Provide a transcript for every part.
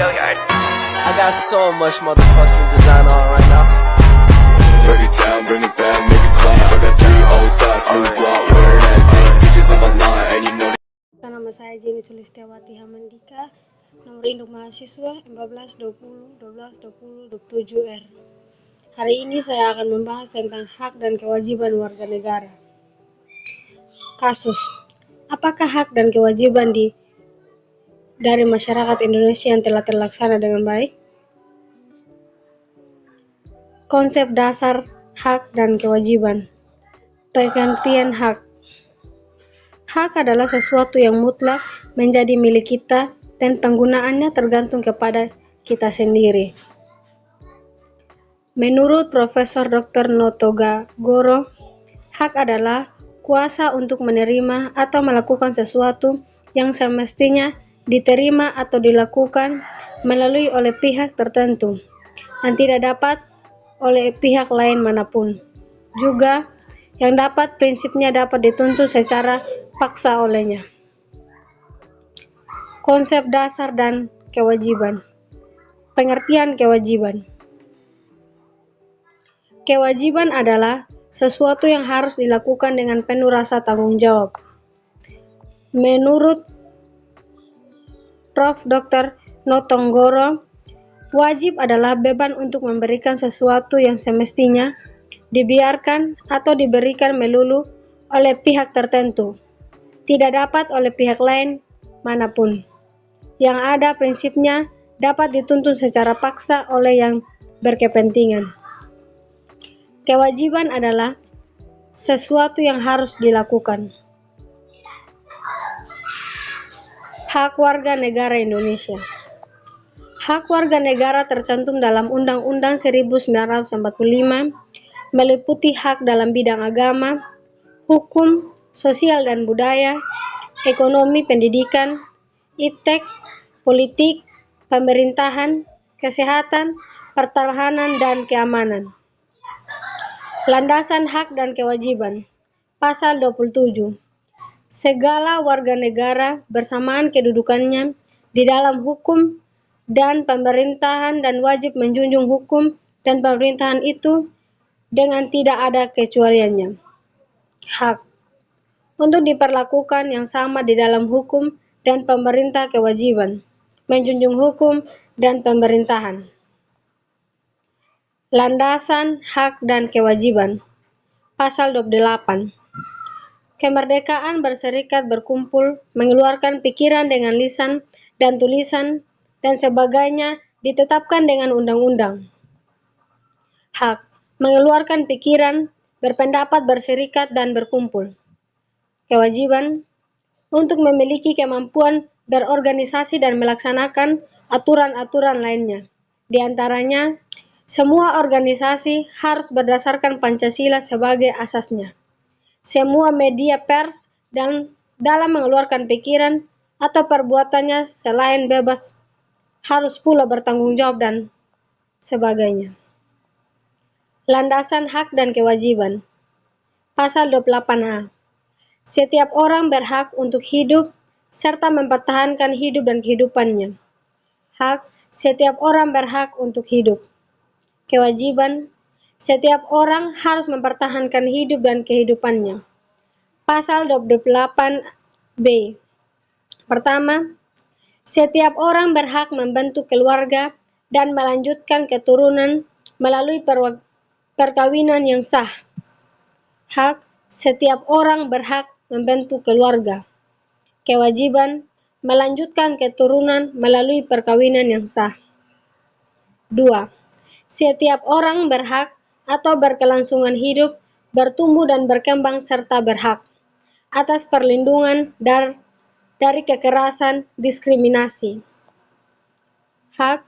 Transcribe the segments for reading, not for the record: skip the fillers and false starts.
I got so much motherfucking design on right now. Break it down, bring it back, make it clap. I got 3 old thoughts, new block, where that day. Bitches on my line, and you know. Nama saya Jenny Sulistiawati Hamandika, nomor induk mahasiswa 1420122027R. Hari ini saya akan membahas tentang hak dan kewajiban warga negara. Kasus, apakah hak dan kewajiban dari masyarakat Indonesia yang telah terlaksana dengan baik? Konsep dasar hak dan kewajiban. Pengertian hak. Hak adalah sesuatu yang mutlak menjadi milik kita dan penggunaannya tergantung kepada kita sendiri. Menurut Profesor Dr. Notogagoro, hak adalah kuasa untuk menerima atau melakukan sesuatu yang semestinya diterima atau dilakukan melalui oleh pihak tertentu dan tidak dapat oleh pihak lain manapun. Juga yang dapat prinsipnya dapat dituntut secara paksa olehnya. Konsep dasar dan kewajiban. Pengertian kewajiban. Kewajiban adalah sesuatu yang harus dilakukan dengan penuh rasa tanggung jawab. Menurut Prof. Dr. Notogagoro, wajib adalah beban untuk memberikan sesuatu yang semestinya dibiarkan atau diberikan melulu oleh pihak tertentu, tidak dapat oleh pihak lain manapun. Yang ada prinsipnya dapat dituntut secara paksa oleh yang berkepentingan. Kewajiban adalah sesuatu yang harus dilakukan. Hak warga negara Indonesia. Hak warga negara tercantum dalam Undang-Undang 1945, meliputi hak dalam bidang agama, hukum, sosial dan budaya, ekonomi, pendidikan, iptek, politik, pemerintahan, kesehatan, pertahanan, dan keamanan. Landasan hak dan kewajiban. Pasal 27. Segala warga negara bersamaan kedudukannya di dalam hukum dan pemerintahan dan wajib menjunjung hukum dan pemerintahan itu dengan tidak ada kecualiannya. Hak untuk diperlakukan yang sama di dalam hukum dan pemerintah. Kewajiban menjunjung hukum dan pemerintahan. Landasan hak dan kewajiban. Pasal 28. Kemerdekaan berserikat, berkumpul, mengeluarkan pikiran dengan lisan dan tulisan dan sebagainya ditetapkan dengan undang-undang. Hak mengeluarkan pikiran, berpendapat, berserikat, dan berkumpul. Kewajiban untuk memiliki kemampuan berorganisasi dan melaksanakan aturan-aturan lainnya. Di antaranya, semua organisasi harus berdasarkan Pancasila sebagai asasnya. Semua media pers dan dalam mengeluarkan pikiran atau perbuatannya selain bebas harus pula bertanggung jawab dan sebagainya. Landasan hak dan kewajiban. Pasal 28A. Setiap orang berhak untuk hidup serta mempertahankan hidup dan kehidupannya. Hak, setiap orang berhak untuk hidup. Kewajiban, setiap orang harus mempertahankan hidup dan kehidupannya. Pasal 28B. Pertama, setiap orang berhak membentuk keluarga dan melanjutkan keturunan melalui perkawinan yang sah. Hak, setiap orang berhak membentuk keluarga. Kewajiban, melanjutkan keturunan melalui perkawinan yang sah. 2. Setiap orang berhak atau berkelangsungan hidup, bertumbuh dan berkembang serta berhak atas perlindungan dari kekerasan, diskriminasi. Hak,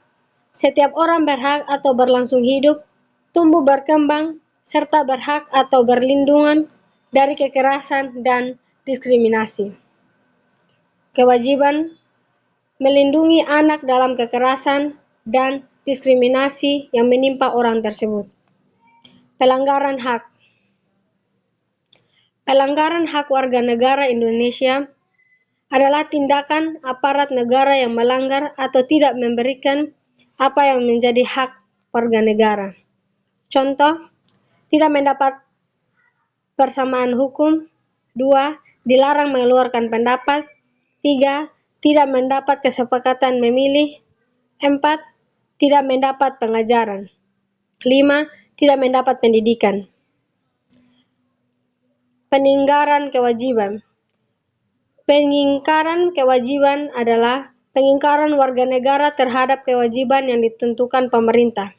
setiap orang berhak atau berlangsung hidup, tumbuh berkembang, serta berhak atau berlindungan dari kekerasan dan diskriminasi. Kewajiban, melindungi anak dalam kekerasan dan diskriminasi yang menimpa orang tersebut. Pelanggaran hak. Pelanggaran hak warga negara Indonesia adalah tindakan aparat negara yang melanggar atau tidak memberikan apa yang menjadi hak warga negara. Contoh, tidak mendapat persamaan hukum. 2. Dilarang mengeluarkan pendapat. 3. Tidak mendapat kesepakatan memilih. 4. Tidak mendapat pengajaran. 5. Tidak mendapat pendidikan. Pengingkaran kewajiban. Pengingkaran kewajiban adalah pengingkaran warga negara terhadap kewajiban yang ditentukan pemerintah.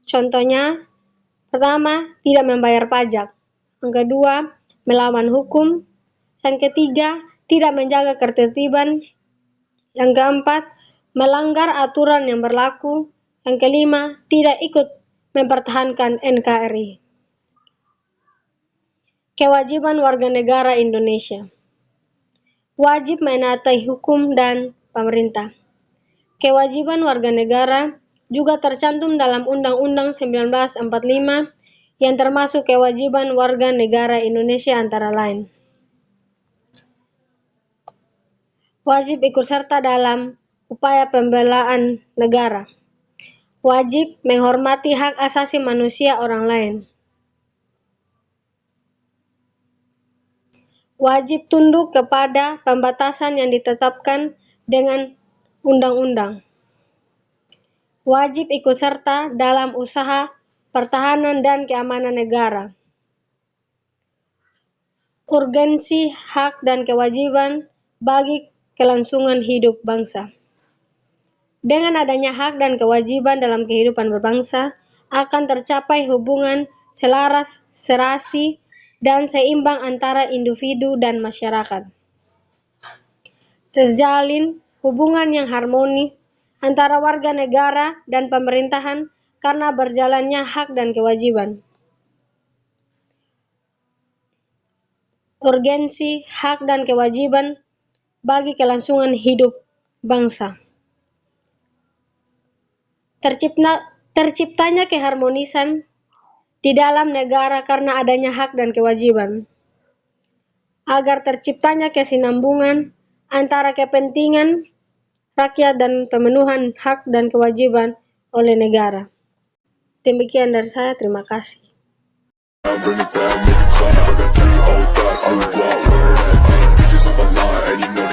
Contohnya, pertama, tidak membayar pajak. Yang kedua, melawan hukum. Yang ketiga, tidak menjaga ketertiban. Yang keempat, melanggar aturan yang berlaku. Yang kelima, tidak ikut mempertahankan NKRI. Kewajiban warga negara Indonesia. Wajib menaati hukum dan pemerintah. Kewajiban warga negara juga tercantum dalam Undang-Undang 1945 yang termasuk kewajiban warga negara Indonesia antara lain. Wajib ikut serta dalam upaya pembelaan negara. Wajib menghormati hak asasi manusia orang lain. Wajib tunduk kepada pembatasan yang ditetapkan dengan undang-undang. Wajib ikut serta dalam usaha pertahanan dan keamanan negara. Urgensi hak dan kewajiban bagi kelangsungan hidup bangsa. Dengan adanya hak dan kewajiban dalam kehidupan berbangsa, akan tercapai hubungan selaras, serasi, dan seimbang antara individu dan masyarakat. Terjalin hubungan yang harmoni antara warga negara dan pemerintahan karena berjalannya hak dan kewajiban. Urgensi hak dan kewajiban bagi kelangsungan hidup bangsa. Terciptanya keharmonisan di dalam negara karena adanya hak dan kewajiban, agar terciptanya kesinambungan antara kepentingan rakyat dan pemenuhan hak dan kewajiban oleh negara. Demikian dari saya, terima kasih. Bring it back, make it clap. I got 3 old thoughts, new block, where that thing. Bitches on my line, and you know